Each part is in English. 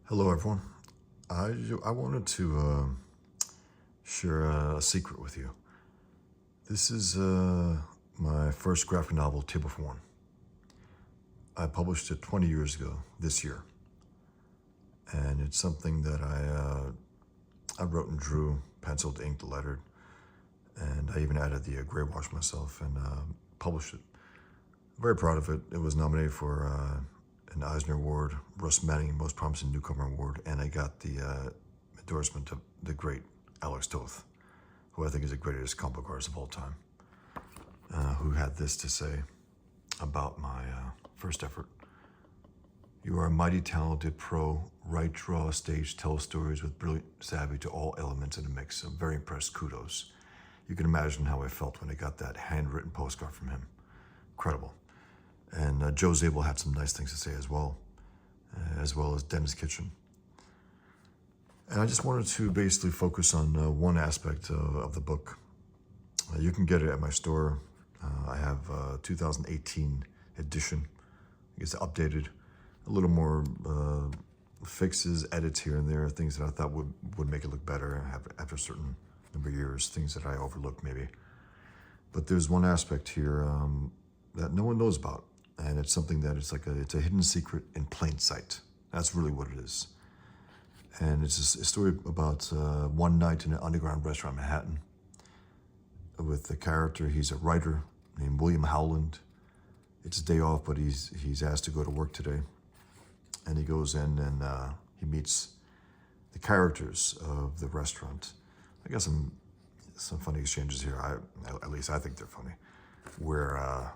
Hello, everyone. I wanted to share a secret with you. This is my first graphic novel, Table for One. I published it 20 years ago this year, and it's something that I wrote and drew, penciled, inked, lettered, and I even added the gray wash myself and published it. Very proud of it. It was nominated for an Eisner Award, Russ Manning Most Promising Newcomer Award, and I got the endorsement of the great Alex Toth, who I think is the greatest comic book artist of all time, who had this to say about my first effort. You are a mighty talented pro, write, draw, stage, tell stories with brilliant savvy to all elements in a mix. I'm very impressed, kudos. You can imagine how I felt when I got that handwritten postcard from him. Incredible. And Joe Zabel had some nice things to say as well as Dennis Kitchen. And I just wanted to basically focus on one aspect of the book. You can get it at my store. I have a 2018 edition. It's updated, a little more fixes, edits here and there, things that I thought would make it look better after a certain number of years, things that I overlooked maybe. But there's one aspect here that no one knows about. And it's something that it's a hidden secret in plain sight. That's really what it is. And it's a story about one night in an underground restaurant in Manhattan with the character. He's a writer named William Howland. It's a day off, but he's asked to go to work today. And he goes in and he meets the characters of the restaurant. I got some funny exchanges here. At least I think they're funny. Where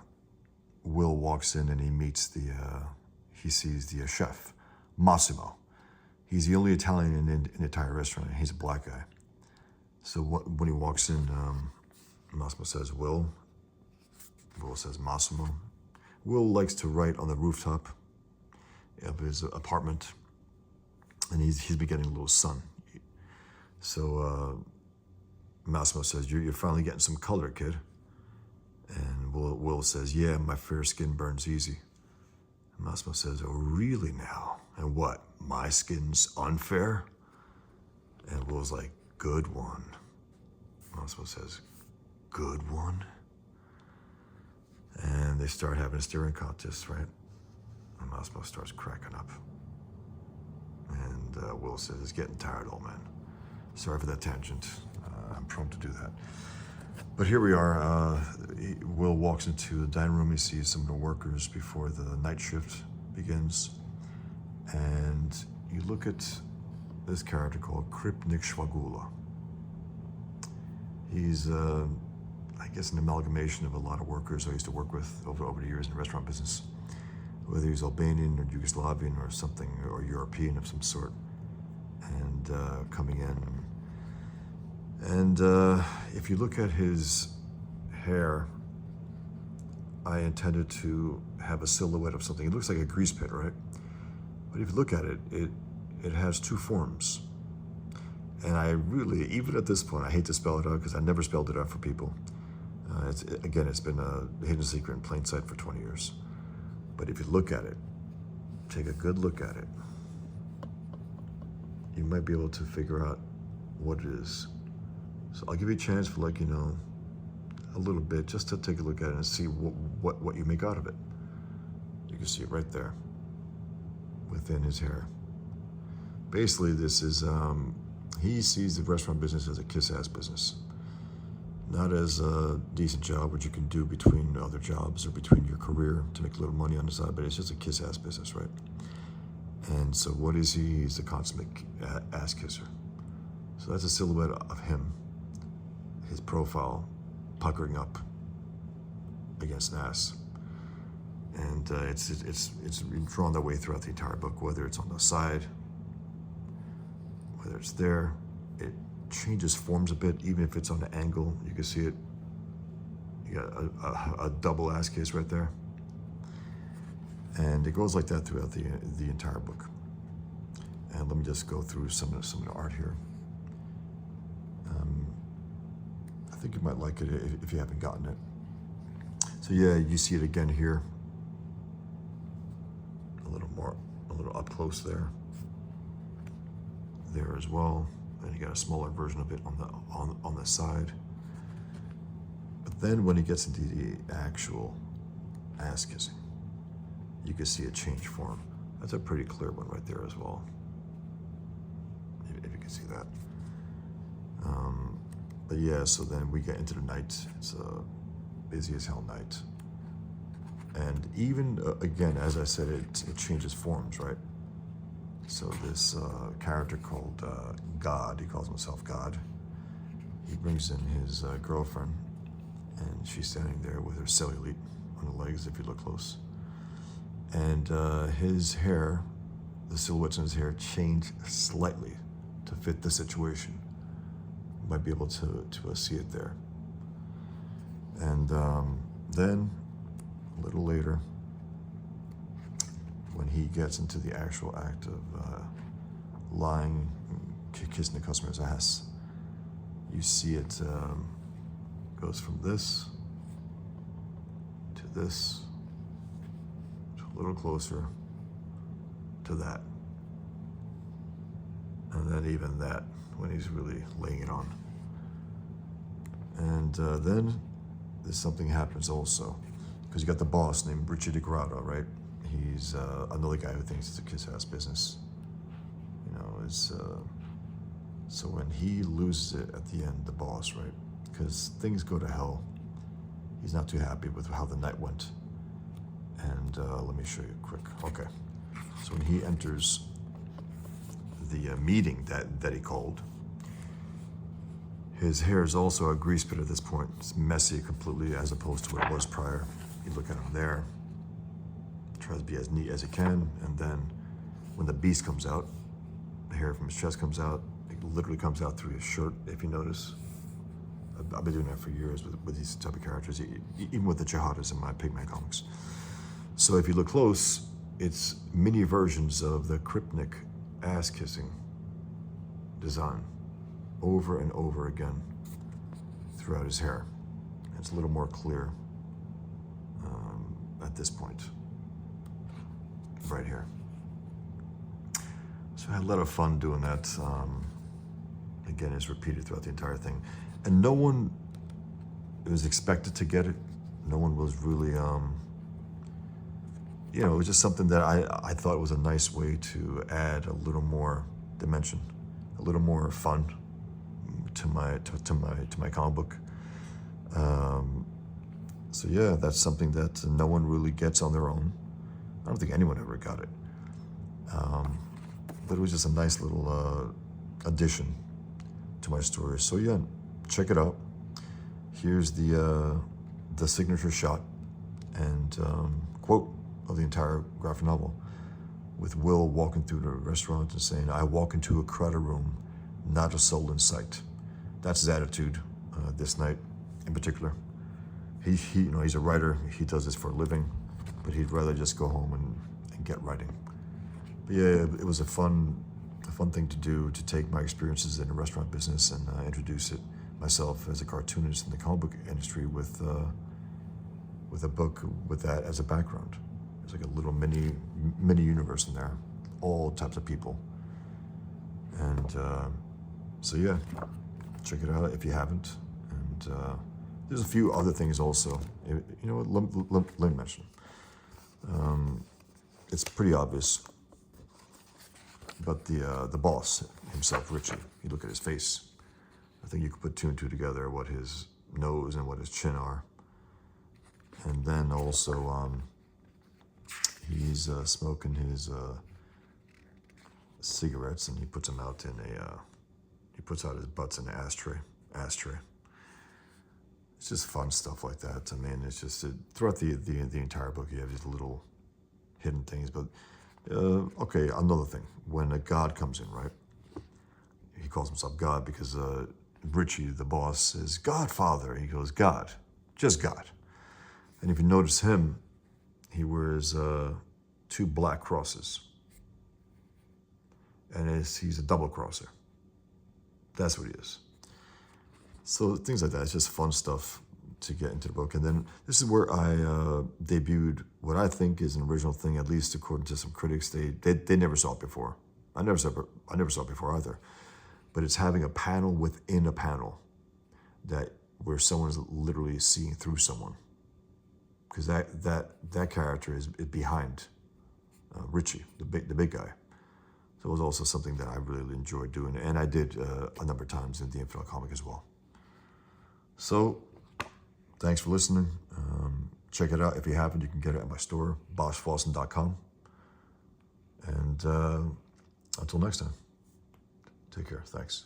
Will walks in and he meets he sees the chef, Massimo. He's the only Italian in the entire restaurant. He's a black guy. So when he walks in, Massimo says, Will. Will says, Massimo. Will likes to write on the rooftop of his apartment, and he's been getting a little sun. So Massimo says, you're finally getting some color, kid. And Will says, yeah, my fair skin burns easy. And Massimo says, oh, really now? And what, my skin's unfair? And Will's like, good one. Massimo says, good one? And they start having a staring contest, right? And Massimo starts cracking up. And Will says, it's getting tired, old man. Sorry for that tangent. I'm prone to do that. But here we are. Will walks into the dining room. He sees some of the workers before the night shift begins. And you look at this character called Kripnik Shwagula. He's, I guess, an amalgamation of a lot of workers I used to work with over the years in the restaurant business. Whether he's Albanian or Yugoslavian or something, or European of some sort. And coming in. And if you look at his hair, I intended to have a silhouette of something. It looks like a grease pit, right? But if you look at it, it has two forms. And I really, even at this point, I hate to spell it out because I never spelled it out for people. It's been a hidden secret in plain sight for 20 years. But if you look at it, take a good look at it, you might be able to figure out what it is. So I'll give you a chance for a little bit just to take a look at it and see what you make out of it. You can see it right there within his hair. Basically, this is, he sees the restaurant business as a kiss-ass business. Not as a decent job which you can do between other jobs or between your career to make a little money on the side, but it's just a kiss-ass business, right? And so what is he? He's a consummate ass kisser. So that's a silhouette of him. His profile puckering up against an ass. And it's drawn that way throughout the entire book, whether it's on the side, whether it's there. It changes forms a bit, even if it's on the angle. You can see it. You got a double ass kiss right there. And it goes like that throughout the entire book. And let me just go through some of the art here. I think you might like it if you haven't gotten it. So yeah, you see it again here. A little up close there. there as well. And you got a smaller version of it on the side. But then when he gets into the actual ass kissing, you can see a change form. That's a pretty clear one right there as well, if you can see that. But yeah, so then we get into the night. It's a busy as hell night. And even, again, as I said, it changes forms, right? So this character called God, he calls himself God, he brings in his girlfriend, and she's standing there with her cellulite on the legs, if you look close. And his hair, the silhouettes in his hair change slightly to fit the situation. You might be able to see it there. And then, a little later, when he gets into the actual act of lying, kissing the customer's ass, you see it goes from this to this, to a little closer to that. And then even that, when he's really laying it on. And then there's something happens also, because you got the boss named Richie DeGrotto, right? He's another guy who thinks it's a kiss-ass business. You know, so when he loses it at the end, the boss, right? Because things go to hell. He's not too happy with how the night went. And let me show you quick. Okay. So when he enters the meeting that he called, his hair is also a grease pit at this point. It's messy completely as opposed to what it was prior. You look at him there, tries to be as neat as he can, and then when the beast comes out, the hair from his chest comes out. It literally comes out through his shirt, if you notice. I've been doing that for years with these type of characters, even with the jihadists in my Pigman comics. So if you look close, it's mini versions of the Kripnik ass-kissing design over and over again throughout his hair. It's a little more clear at this point, right here. So I had a lot of fun doing that. Again, it's repeated throughout the entire thing. And no one was expected to get it. No one was really, you know, it was just something that I thought was a nice way to add a little more dimension, a little more fun to my comic book. So yeah, that's something that no one really gets on their own. I don't think anyone ever got it. But it was just a nice little addition to my story. So yeah, check it out. Here's the signature shot and quote of the entire graphic novel, with Will walking through the restaurant and saying, "I walk into a crowded room, not a soul in sight." That's his attitude this night in particular. He you know, he's a writer. He does this for a living, but he'd rather just go home and get writing. But yeah, it was a fun thing to do, to take my experiences in the restaurant business and introduce it myself as a cartoonist in the comic book industry with a book with that as a background. There's like a little mini universe in there, all types of people. And so yeah, check it out if you haven't. And there's a few other things also. You know what? Let me mention. It's pretty obvious, but the boss himself, Richie, you look at his face. I think you could put two and two together, what his nose and what his chin are. And then also, he's smoking his cigarettes, and he puts them out in he puts out his butts in an ashtray. It's just fun stuff like that. I mean, it's just throughout the entire book, you have these little hidden things. But okay, another thing, when a god comes in, right? He calls himself God because Richie, the boss, says, "Godfather." He goes, "God, just God." And if you notice him, he wears two black crosses. And he's a double crosser. That's what he is. So things like that, it's just fun stuff to get into the book. And then this is where I debuted what I think is an original thing, at least according to some critics. They never saw it before. I never saw it before either. But it's having a panel within a panel where someone is literally seeing through someone. Because that character is behind Richie, the big guy. So it was also something that I really enjoyed doing, and I did a number of times in the Infidel comic as well. So, thanks for listening. Check it out. If you haven't, you can get it at my store, boschfawstin.com. And until next time, take care. Thanks.